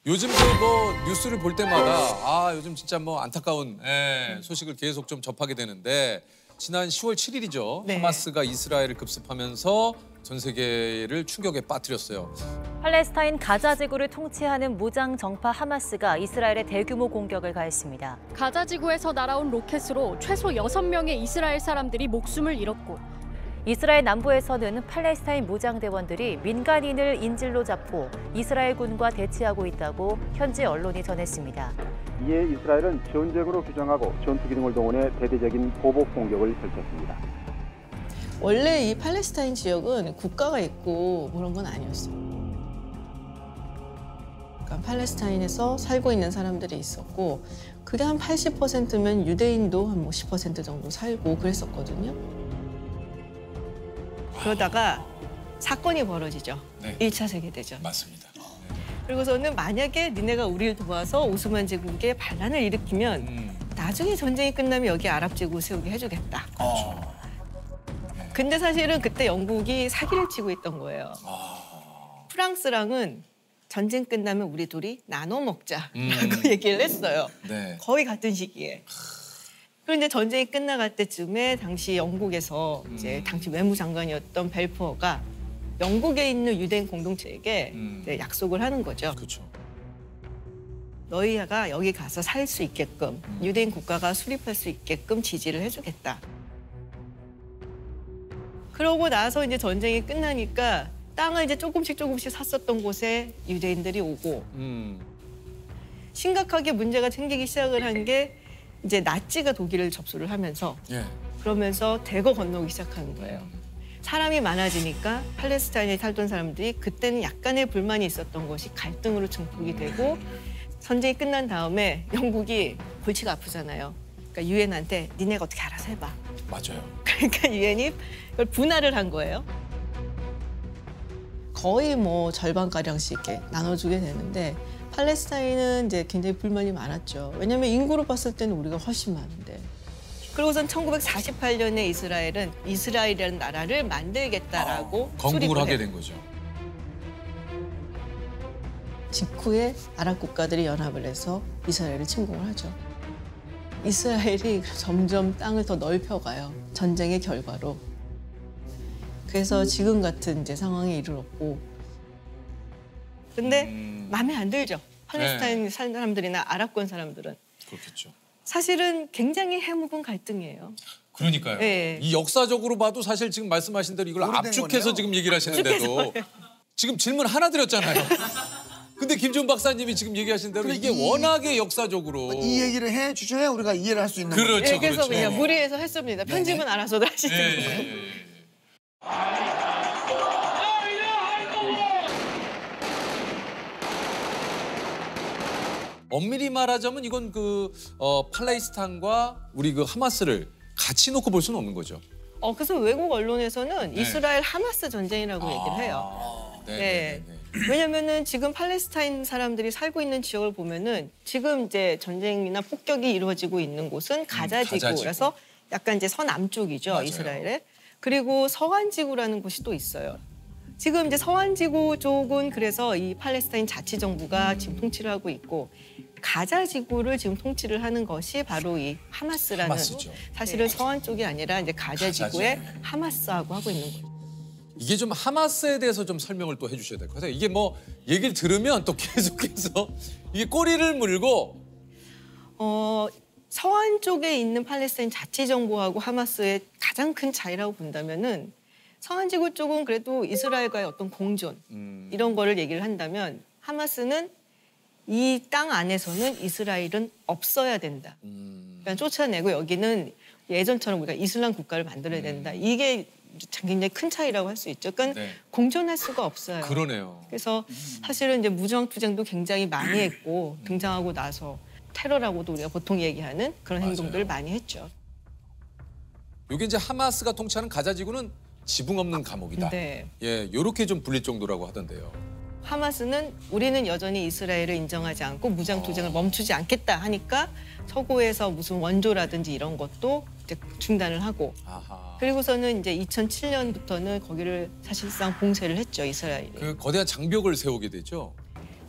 요즘 뭐 뉴스를 볼 때마다 요즘 진짜 뭐 안타까운 소식을 계속 좀 접하게 되는데 지난 10월 7일이죠. 네. 하마스가 이스라엘을 급습하면서 전 세계를 충격에 빠뜨렸어요. 팔레스타인 가자 지구를 통치하는 무장 정파 하마스가 이스라엘에 대규모 공격을 가했습니다. 가자 지구에서 날아온 로켓으로 최소 6명의 이스라엘 사람들이 목숨을 잃었고 이스라엘 남부에서는 팔레스타인 무장대원들이 민간인을 인질로 잡고 이스라엘군과 대치하고 있다고 현지 언론이 전했습니다. 이에 이스라엘은 전쟁으로 규정하고 전투기둥을 동원해 대대적인 보복 공격을 펼쳤습니다. 원래 이 팔레스타인 지역은 국가가 있고 그런 건 아니었어요. 그러니까 팔레스타인에서 살고 있는 사람들이 있었고 그게 한 80%면 유대인도 한 10% 정도 살고 그랬었거든요. 그러다가 사건이 벌어지죠. 네. 1차 세계대전. 맞습니다. 그리고서는 만약에 니네가 우리를 도와서 오스만 제국에 반란을 일으키면 나중에 전쟁이 끝나면 여기 아랍 제국 세우게 해주겠다. 근데 사실은 그때 영국이 사기를 치고 있던 거예요. 프랑스랑은 전쟁 끝나면 우리 둘이 나눠 먹자라고 얘기를 했어요. 네. 거의 같은 시기에. 그런데 전쟁이 끝나갈 때쯤에 당시 영국에서 이제 당시 외무장관이었던 벨푸어가 영국에 있는 유대인 공동체에게 이제 약속을 하는 거죠. 그렇죠. 너희가 여기 가서 살 수 있게끔 유대인 국가가 수립할 수 있게끔 지지를 해주겠다. 그러고 나서 이제 전쟁이 끝나니까 땅을 이제 조금씩 샀었던 곳에 유대인들이 오고 심각하게 문제가 생기기 시작을 한 게 이제 나치가 독일을 접수를 하면서 그러면서 대거 건너기 시작하는 거예요. 사람이 많아지니까 팔레스타인에 살던 사람들이 그때는 약간의 불만이 있었던 것이 갈등으로 증폭이 되고 전쟁이 끝난 다음에 영국이 골치가 아프잖아요. 그러니까 유엔한테 니네가 어떻게 알아서 해봐. 맞아요. 그러니까 유엔이 그걸 분할을 한 거예요. 거의 뭐 절반가량씩 이렇게 나눠주게 되는데 팔레스타인은 이제 굉장히 불만이 많았죠. 왜냐하면 인구로 봤을 때는 우리가 훨씬 많은데. 그리고선 1948년에 이스라엘은 이스라엘이라는 나라를 만들겠다라고 건국을 하게 해요. 된 거죠. 직후에 아랍 국가들이 연합을 해서 이스라엘을 침공을 하죠. 이스라엘이 점점 땅을 더 넓혀가요. 전쟁의 결과로. 그래서 지금 같은 이제 상황에 이르렀고. 근데 마음에 안 들죠. 팔레스타인 사는 사람들이나 아랍권 사람들은. 그렇겠죠. 사실은 굉장히 해묵은 갈등이에요. 그러니까요. 네. 이 역사적으로 봐도 사실 지금 말씀하신 대로 이걸 압축해서 거네요. 지금 얘기를 하시는데도 지금 질문 하나 드렸잖아요. 근데 김지훈 박사님이 지금 얘기하신 대로 이게 워낙에 역사적으로 이 얘기를 해 주셔야 우리가 이해를 할 수 있는 거예요. 그렇죠. 네, 그래서 그렇죠. 그냥 무리해서 했습니다. 편집은 알아서도 하시더라고요. 엄밀히 말하자면 이건 팔레스타인과 우리 하마스를 같이 놓고 볼 수는 없는 거죠. 그래서 외국 언론에서는 이스라엘 하마스 전쟁이라고 얘기를 해요. 네. 왜냐면은 지금 팔레스타인 사람들이 살고 있는 지역을 보면은 지금 이제 전쟁이나 폭격이 이루어지고 있는 곳은 가자 지구라서 약간 이제 서남쪽이죠. 맞아요. 이스라엘에. 그리고 서안 지구라는 곳이 또 있어요. 지금 이제 서안 지구 쪽은 그래서 이 팔레스타인 자치정부가 지금 통치를 하고 있고 가자 지구를 지금 통치를 하는 것이 바로 이 하마스라는 하마스죠. 사실은 서안 쪽이 아니라 이제 가자 지구의 하마스하고 하고 있는 거죠. 이게 좀 하마스에 대해서 좀 설명을 또 해주셔야 될 것 같아요. 이게 뭐 얘기를 들으면 또 계속해서 이게 꼬리를 물고 서안 쪽에 있는 팔레스타인 자치정부하고 하마스의 가장 큰 차이라고 본다면은 서안 지구 쪽은 그래도 이스라엘과의 어떤 공존 이런 거를 얘기를 한다면 하마스는 이 땅 안에서는 이스라엘은 없어야 된다. 그러니까 쫓아내고 여기는 예전처럼 우리가 이슬람 국가를 만들어야 된다. 이게 굉장히 큰 차이라고 할 수 있죠. 그러니까 공존할 수가 없어요. 그러네요. 그래서 사실은 이제 무장투쟁도 굉장히 많이 했고 등장하고 나서 테러라고도 우리가 보통 얘기하는 그런 행동들을 많이 했죠. 이게 이제 하마스가 통치하는 가자 지구는 지붕 없는 감옥이다. 네. 이렇게 좀 불릴 정도라고 하던데요. 하마스는 우리는 여전히 이스라엘을 인정하지 않고 무장투쟁을 멈추지 않겠다 하니까 서구에서 무슨 원조라든지 이런 것도 이제 중단을 하고 그리고서는 이제 2007년부터는 거기를 사실상 봉쇄를 했죠, 이스라엘이. 그 거대한 장벽을 세우게 되죠.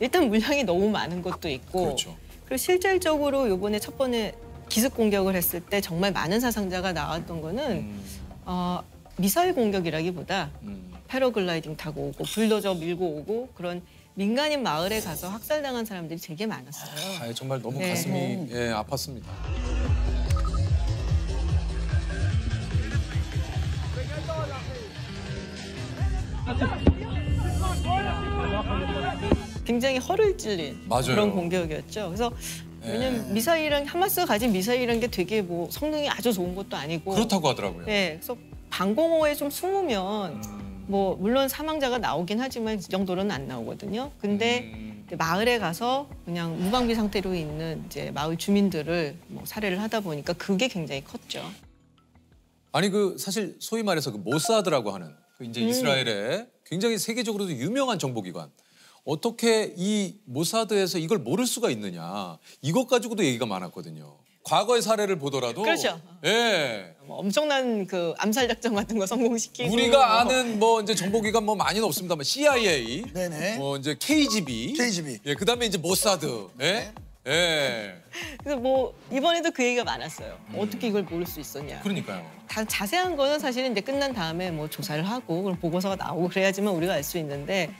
일단 물량이 너무 많은 것도 있고 그렇죠. 그리고 실질적으로 이번에 첫 번에 기습 공격을 했을 때 정말 많은 사상자가 나왔던 거는 미사일 공격이라기보다 패러글라이딩 타고 오고 불도저 밀고 오고 그런 민간인 마을에 가서 학살당한 사람들이 되게 많았어요. 아, 정말 너무 네. 가슴이 예, 아팠습니다. 굉장히 허를 찔린 맞아요. 그런 공격이었죠. 그래서 왜냐면 미사일이랑 하마스가 가진 미사일이라는 게 되게 뭐 성능이 아주 좋은 것도 아니고 그렇다고 하더라고요. 네, 그래서 방공호에 좀 숨으면 뭐 물론 사망자가 나오긴 하지만 그 정도로는 안 나오거든요. 근데 이제 마을에 가서 그냥 무방비 상태로 있는 이제 마을 주민들을 뭐 살해를 하다 보니까 그게 굉장히 컸죠. 아니 그 사실 소위 말해서 그 모사드라고 하는 그 이제 이스라엘의 굉장히 세계적으로도 유명한 정보기관. 어떻게 이 모사드에서 이걸 모를 수가 있느냐. 이것 가지고도 얘기가 많았거든요. 과거의 사례를 보더라도 그렇죠. 예. 뭐 엄청난 그 암살 작전 같은 거 성공시키고 우리가 아는 뭐 이제 정보기관 뭐 많이는 없습니다만 CIA, 네네. 뭐 이제 KGB, KGB. 그다음에 이제 모사드, 예, 예. 그래서 뭐 이번에도 그 얘기가 많았어요. 어떻게 이걸 모를 수 있었냐. 그러니까요. 다 자세한 거는 사실은 이제 끝난 다음에 뭐 조사를 하고 그럼 보고서가 나오고 그래야지만 우리가 알 수 있는데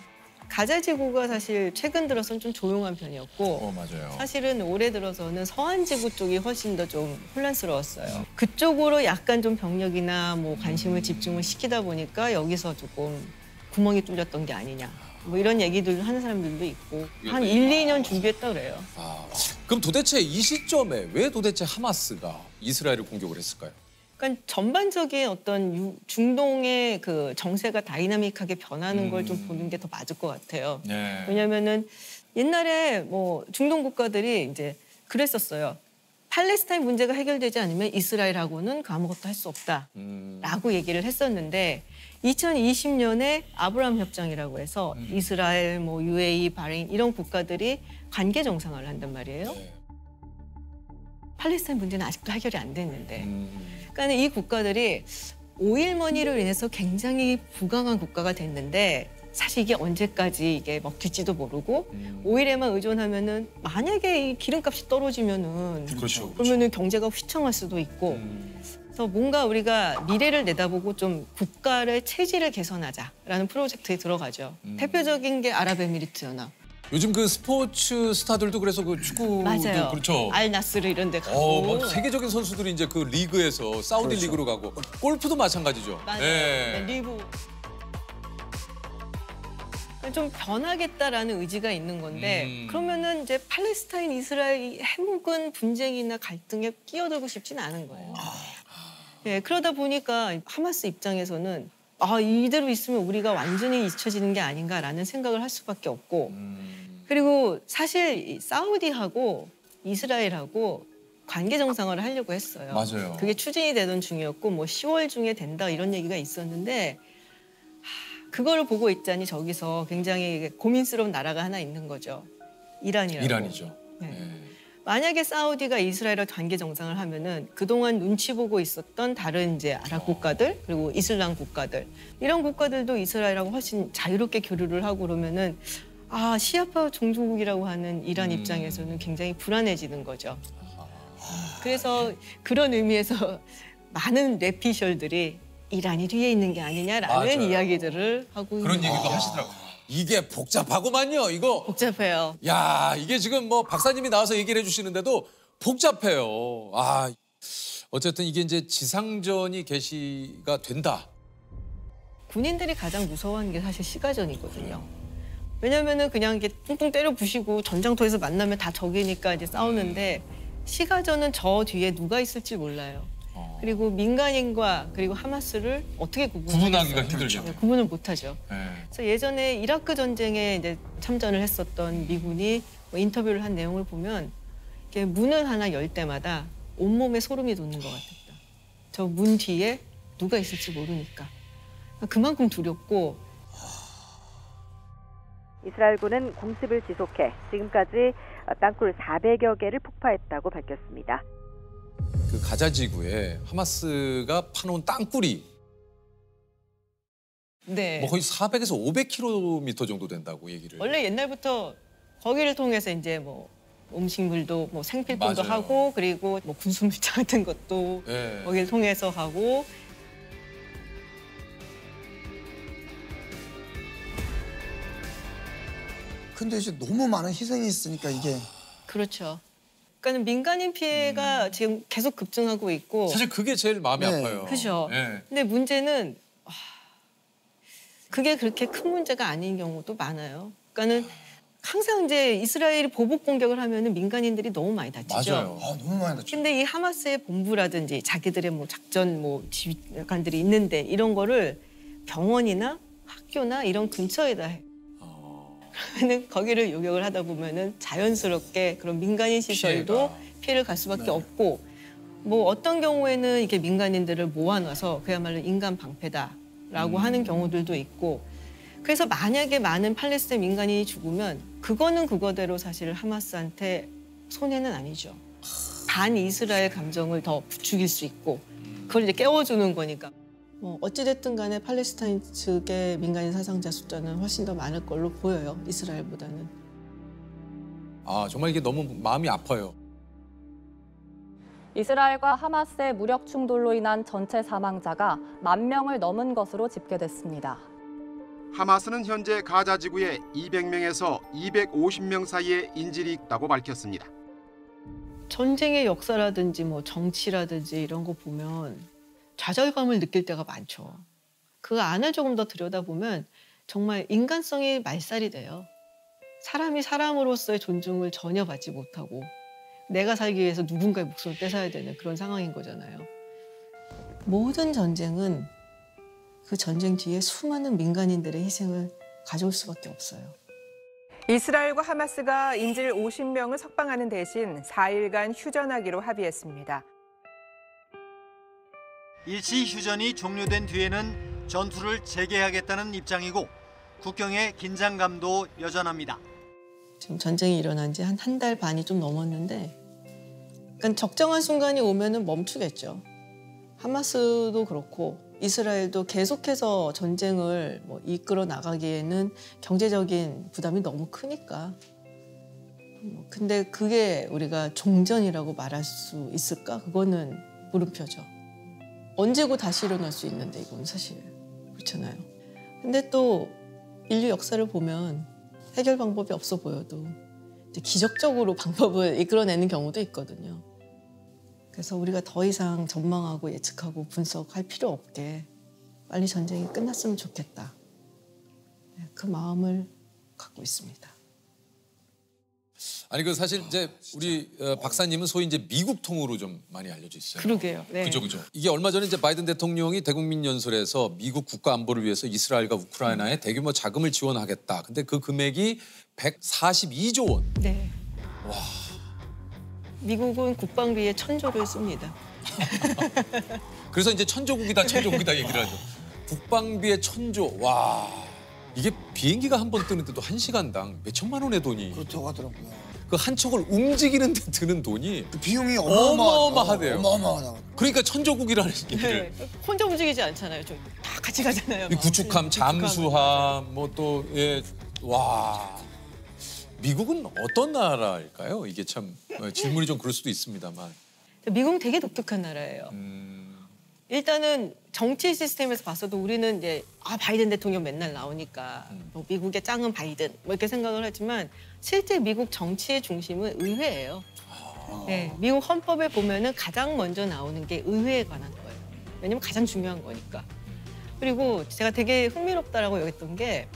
가자 지구가 사실 최근 들어서는 좀 조용한 편이었고 맞아요. 사실은 올해 들어서는 서한 지구 쪽이 훨씬 더 좀 혼란스러웠어요. 그쪽으로 약간 좀 병력이나 뭐 관심을 집중을 시키다 보니까 여기서 조금 구멍이 뚫렸던 게 아니냐. 뭐 이런 얘기들 하는 사람들도 있고 한 1, 2년 준비했다 그래요. 아, 그럼 도대체 이 시점에 왜 도대체 하마스가 이스라엘을 공격을 했을까요? 그러니까 전반적인 어떤 중동의 그 정세가 다이나믹하게 변하는 걸 좀 보는 게 더 맞을 것 같아요. 네. 왜냐면은 옛날에 뭐 중동 국가들이 이제 그랬었어요. 팔레스타인 문제가 해결되지 않으면 이스라엘하고는 아무것도 할 수 없다라고 얘기를 했었는데 2020년에 아브라함 협정이라고 해서 이스라엘, 뭐 UAE, 바레인 이런 국가들이 관계 정상화를 한단 말이에요. 네. 팔레스타인 문제는 아직도 해결이 안 됐는데. 그러니까 이 국가들이 오일머니로 인해서 굉장히 부강한 국가가 됐는데 사실 이게 언제까지 이게 먹힐지도 모르고 오일에만 의존하면은 만약에 이 기름값이 떨어지면은 그렇죠. 그러면은 경제가 휘청할 수도 있고 그래서 뭔가 우리가 미래를 내다보고 좀 국가의 체질을 개선하자라는 프로젝트에 들어가죠. 대표적인 게 아랍에미리트 연합. 요즘 그 스포츠 스타들도 그래서 그 축구도 맞아요. 그렇죠. 알나스르 이런 데 가고. 뭐 세계적인 선수들이 이제 그 리그에서 사우디 리그로 가고 골프도 마찬가지죠. 맞아요. 예. 네, 리브. 좀 변하겠다라는 의지가 있는 건데 그러면은 이제 팔레스타인 이스라엘 해묵은 분쟁이나 갈등에 끼어들고 싶지는 않은 거예요. 예, 그러다 보니까 하마스 입장에서는 이대로 있으면 우리가 완전히 잊혀지는 게 아닌가라는 생각을 할 수밖에 없고 그리고 사실 사우디하고 이스라엘하고 관계 정상화를 하려고 했어요. 맞아요. 그게 추진이 되던 중이었고 뭐 10월 중에 된다 이런 얘기가 있었는데 그거를 보고 있자니 저기서 굉장히 고민스러운 나라가 하나 있는 거죠. 이란이라고. 이란이죠. 네. 예. 만약에 사우디가 이스라엘과 관계 정상을 하면은 그동안 눈치 보고 있었던 다른 이제 아랍 국가들 그리고 이슬람 국가들 이런 국가들도 이스라엘하고 훨씬 자유롭게 교류를 하고 그러면은 시아파 종주국이라고 하는 이란 입장에서는 굉장히 불안해지는 거죠. 그래서 그런 의미에서 많은 뇌피셜들이 이란이 뒤에 있는 게 아니냐라는 맞아요. 이야기들을 하고 그런 있는 얘기도 거죠. 하시더라고요. 이게 복잡하구만요, 이거. 복잡해요. 야, 이게 지금 뭐 박사님이 나와서 얘기를 해주시는데도 복잡해요. 어쨌든 이게 이제 지상전이 개시가 된다. 군인들이 가장 무서워하는 게 사실 시가전이거든요. 왜냐면은 그냥 이게 뚱뚱 때려 부시고 전장터에서 만나면 다 적이니까 이제 싸우는데 시가전은 저 뒤에 누가 있을지 몰라요. 그리고 민간인과 그리고 하마스를 어떻게 구분하기가 힘들죠. 네, 구분을 못하죠. 네. 그래서 예전에 이라크 전쟁에 이제 참전을 했었던 미군이 뭐 인터뷰를 한 내용을 보면 이렇게 문을 하나 열 때마다 온몸에 소름이 돋는 것 같았다. 저 문 뒤에 누가 있을지 모르니까. 그만큼 두렵고. 이스라엘군은 공습을 지속해 지금까지 땅굴 400여 개를 폭파했다고 밝혔습니다. 그 가자 지구에 하마스가 파놓은 땅굴이 네. 뭐 거의 400에서 500km 정도 된다고 얘기를. 원래 옛날부터 거기를 통해서 이제 뭐 음식물도 뭐 생필품도 맞아요. 하고 그리고 뭐 군수물자 같은 것도 예. 거기를 통해서 하고 근데 이제 너무 많은 희생이 있으니까 이게 그렇죠. 그러니까는 민간인 피해가 지금 계속 급증하고 있고 사실 그게 제일 마음이 네. 아파요. 그죠. 예. 근데 문제는 그게 그렇게 큰 문제가 아닌 경우도 많아요. 그러니까는 항상 이제 이스라엘이 보복 공격을 하면은 민간인들이 너무 많이 다치죠. 맞아요. 너무 많이 다쳐. 근데 이 하마스의 본부라든지 자기들의 뭐 작전 뭐 지휘관들이 있는데 이런 거를 병원이나 학교나 이런 근처에다 해. 그러면은 거기를 요격을 하다 보면은 자연스럽게 그런 민간인 시설도 피해를 갈 수밖에 네. 없고 뭐 어떤 경우에는 이게 민간인들을 모아놔서 그야말로 인간 방패다라고 하는 경우들도 있고 그래서 만약에 많은 팔레스타인 민간인이 죽으면 그거는 그거대로 사실 하마스한테 손해는 아니죠. 반 이스라엘 감정을 더 부추길 수 있고 그걸 이제 깨워주는 거니까. 뭐 어찌됐든 간에 팔레스타인 측의 민간인 사상자 숫자는 훨씬 더 많을 걸로 보여요. 이스라엘보다는. 아 정말 이게 너무 마음이 아파요. 이스라엘과 하마스의 무력 충돌로 인한 전체 사망자가 10,000명을 넘은 것으로 집계됐습니다. 하마스는 현재 가자 지구에 200명에서 250명 사이의 인질이 있다고 밝혔습니다. 전쟁의 역사라든지 뭐 정치라든지 이런 거 보면 좌절감을 느낄 때가 많죠. 그 안을 조금 더 들여다보면 정말 인간성이 말살이 돼요. 사람이 사람으로서의 존중을 전혀 받지 못하고 내가 살기 위해서 누군가의 목숨을 뺏어야 되는 그런 상황인 거잖아요. 모든 전쟁은 그 전쟁 뒤에 수많은 민간인들의 희생을 가져올 수밖에 없어요. 이스라엘과 하마스가 인질 50명을 석방하는 대신 4일간 휴전하기로 합의했습니다. 일시 휴전이 종료된 뒤에는 전투를 재개하겠다는 입장이고 국경의 긴장감도 여전합니다. 지금 전쟁이 일어난 지 한 달 반이 좀 넘었는데 그러니까 적정한 순간이 오면은 멈추겠죠. 하마스도 그렇고 이스라엘도 계속해서 전쟁을 뭐 이끌어 나가기에는 경제적인 부담이 너무 크니까. 근데 그게 우리가 종전이라고 말할 수 있을까? 그거는 물음표죠. 언제고 다시 일어날 수 있는데 이건 사실 그렇잖아요. 근데 또 인류 역사를 보면 해결 방법이 없어 보여도 이제 기적적으로 방법을 이끌어내는 경우도 있거든요. 그래서 우리가 더 이상 전망하고 예측하고 분석할 필요 없게 빨리 전쟁이 끝났으면 좋겠다. 그 마음을 갖고 있습니다. 아니 그 사실 이제 우리 박사님은 소위 이제 미국 통으로 좀 많이 알려져 있어요. 그러게요. 네. 그죠. 이게 얼마 전에 이제 바이든 대통령이 대국민 연설에서 미국 국가 안보를 위해서 이스라엘과 우크라이나에 대규모 자금을 지원하겠다. 근데 그 금액이 142조 원. 네. 와. 미국은 국방비에 1,000조를 씁니다. 그래서 이제 천조국이다 얘기를 하죠. 국방비에 1,000조. 와. 이게 비행기가 한 번 뜨는데도 1시간당 몇 천만 원의 돈이. 그렇다고 하더라고요. 그 한 척을 움직이는 데 드는 돈이 그 비용이 어마어마하대요. 어마어마하다. 그러니까 천조국이라는 얘기를. 네. 혼자 움직이지 않잖아요. 좀 다 같이 가잖아요. 이 구축함, 잠수함, 뭐 또 예, 와. 미국은 어떤 나라일까요? 이게 참 질문이 좀 그럴 수도 있습니다만. 미국은 되게 독특한 나라예요. 일단은 정치 시스템에서 봤어도 우리는 이제 바이든 대통령 맨날 나오니까 뭐 미국의 짱은 바이든 뭐 이렇게 생각을 하지만 실제 미국 정치의 중심은 의회예요. 네, 미국 헌법에 보면은 가장 먼저 나오는 게 의회에 관한 거예요. 왜냐면 가장 중요한 거니까. 그리고 제가 되게 흥미롭다라고 여겼던 게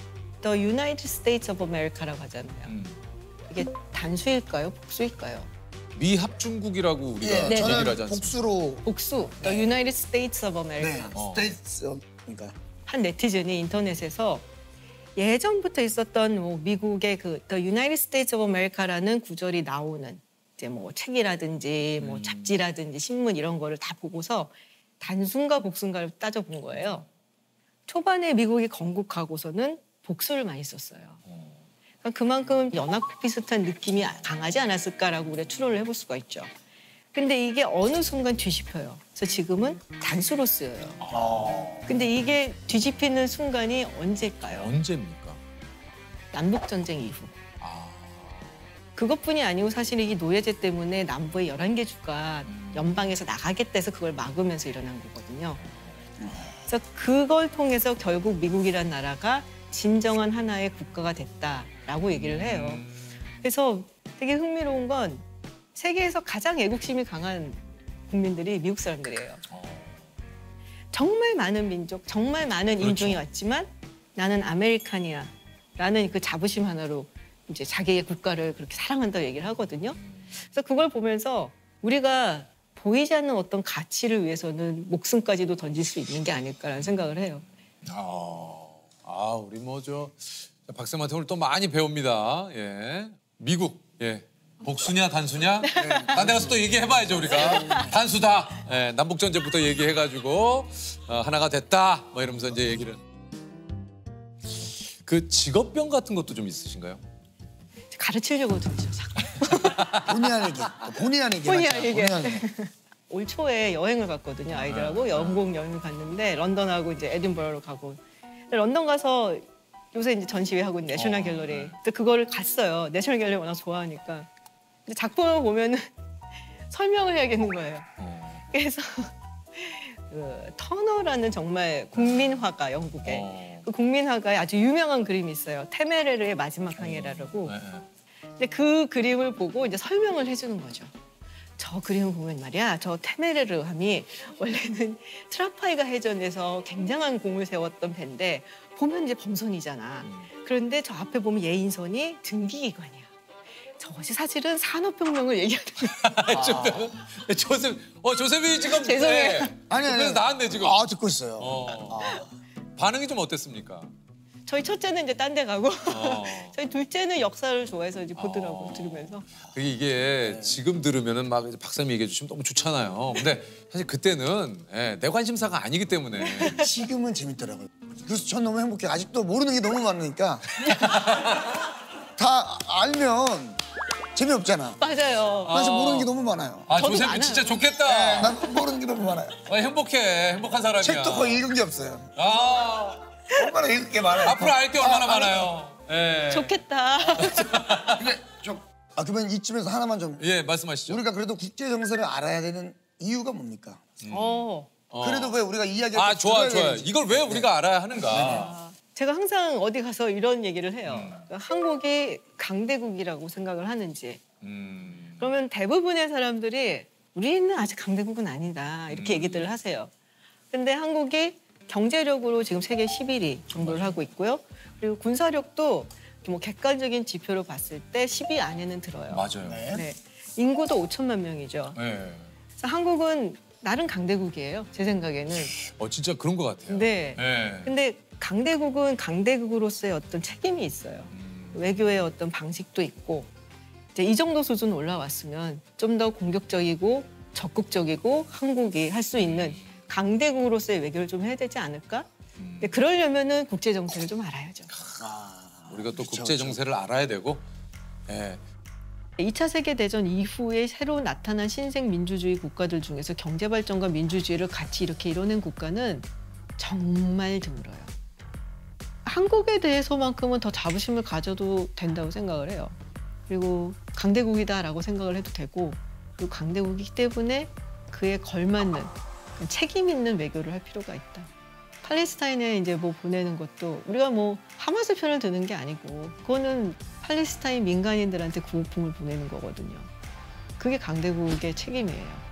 The United States of America라고 하잖아요. 이게 단수일까요? 복수일까요? 미합중국이라고 우리가 예, 얘기를 저는 하지 않습니까? 복수로. 복수. The United States of America. 네, 스테이츠 그러니까. 한 네티즌이 인터넷에서 예전부터 있었던 뭐 미국의 그 The United States of America라는 구절이 나오는 이제 뭐 책이라든지 뭐 잡지라든지 신문 이런 거를 다 보고서 단순가 복순가를 따져본 거예요. 초반에 미국이 건국하고서는 복수를 많이 썼어요. 그러니까 그만큼 연합국 비슷한 느낌이 강하지 않았을까라고 우리가 추론을 해볼 수가 있죠. 근데 이게 어느 순간 뒤집혀요. 그래서 지금은 단수로 쓰여요. 근데 이게 뒤집히는 순간이 언제일까요? 언제입니까? 남북전쟁 이후. 그것뿐이 아니고 사실 이 노예제 때문에 남부의 11개 주가 연방에서 나가겠다 해서 그걸 막으면서 일어난 거거든요. 그래서 그걸 통해서 결국 미국이란 나라가 진정한 하나의 국가가 됐다라고 얘기를 해요. 그래서 되게 흥미로운 건 세계에서 가장 애국심이 강한 국민들이 미국 사람들이에요. 정말 많은 민족, 정말 많은 인종이 왔지만 나는 아메리칸이야 라는 그 자부심 하나로 이제 자기의 국가를 그렇게 사랑한다고 얘기를 하거든요. 그래서 그걸 보면서 우리가 보이지 않는 어떤 가치를 위해서는 목숨까지도 던질 수 있는 게 아닐까라는 생각을 해요. 우리 박쌤한테 오늘 또 많이 배웁니다. 예. 미국, 예. 복수냐 단수냐? 딴 데 가서 또 얘기해봐야죠 우리가. 단수다. 예, 남북전쟁부터 얘기해가지고 하나가 됐다. 뭐 이러면서 이제 얘기를. 그 직업병 같은 것도 좀 있으신가요? 가르치려고 들죠. 본의 아니게. 본의 아니게. 올 초에 여행을 갔거든요. 아이들하고 영국 여행을 갔는데 런던하고 이제 에딘버러로 가고. 런던 가서 요새 이제 전시회 하고 있는 내셔널 갤러리. 그거를 갔어요. 내셔널 갤러리 워낙 좋아하니까. 근데 작품을 보면은 설명을 해야겠는 거예요. 그래서 그 터너라는 정말 국민화가 영국의 그 국민화가의 아주 유명한 그림이 있어요. 테메레르의 마지막 항해라고. 근데 그 그림을 보고 이제 설명을 해주는 거죠. 저 그림을 보면 말이야, 저 테메레르 함이 원래는 트라파이가 해전에서 굉장한 공을 세웠던 배인데 보면 이제 범선이잖아. 그런데 저 앞에 보면 예인선이 등기기관이야. 저것이 사실은 산업혁명을 얘기하는 거예요. 조셉이 지금 죄송해요. 아니. 나왔네 지금. 듣고 있어요. 반응이 좀 어땠습니까? 저희 첫째는 이제 딴 데 가고 저희 둘째는 역사를 좋아해서 이제 보더라고 들으면서. 이게 지금 들으면은 막 박사님 얘기해 주시면 너무 좋잖아요. 근데 사실 그때는 내 관심사가 아니기 때문에. 지금은 재밌더라고요. 그래서 전 너무 행복해요. 아직도 모르는 게 너무 많으니까 다 알면 재미없잖아. 맞아요. 사실 모르는 게 너무 많아요. 조셉이 진짜 좋겠다. 난 모르는 게 너무 많아요. 행복한 사람이야. 책도 거의 읽은 게 없어요. 얼마나 읽을 게 많아요. 앞으로 알 게 얼마나 많아요. 예. 좋겠다. 근데 그러면 이쯤에서 하나만 좀. 예, 말씀하시죠. 우리가 그래도 국제 정세를 알아야 되는 이유가 뭡니까? 그래도 왜 우리가 이야기할 때 좋아요. 이걸 왜 우리가 알아야 하는가? 제가 항상 어디 가서 이런 얘기를 해요. 그러니까 한국이 강대국이라고 생각을 하는지. 그러면 대부분의 사람들이 우리는 아직 강대국은 아니다 이렇게 얘기들을 하세요. 근데 한국이 경제력으로 지금 세계 11위 정도를 하고 있고요. 그리고 군사력도 뭐 객관적인 지표로 봤을 때 10위 안에는 들어요. 맞아요. 네. 인구도 5천만 명이죠. 네. 그래서 한국은 나름 강대국이에요. 제 생각에는. 진짜 그런 것 같아요. 네. 네. 근데 강대국은 강대국으로서의 어떤 책임이 있어요. 외교의 어떤 방식도 있고 이제 이 정도 수준 올라왔으면 좀 더 공격적이고 적극적이고 한국이 할 수 있는 강대국으로서의 외교를 좀 해야 되지 않을까? 근데 그러려면은 국제 정세를 좀 알아야죠. 우리가 또 국제 정세를 알아야 되고. 예. 2차 세계대전 이후에 새로 나타난 신생 민주주의 국가들 중에서 경제 발전과 민주주의를 같이 이렇게 이뤄낸 국가는 정말 드물어요. 한국에 대해서만큼은 더 자부심을 가져도 된다고 생각을 해요. 그리고 강대국이다라고 생각을 해도 되고, 그리고 강대국이기 때문에 그에 걸맞는 책임 있는 외교를 할 필요가 있다. 팔레스타인에 이제 뭐 보내는 것도 우리가 뭐 하마스 편을 드는 게 아니고 그거는 팔레스타인 민간인들한테 구호품을 보내는 거거든요. 그게 강대국의 책임이에요.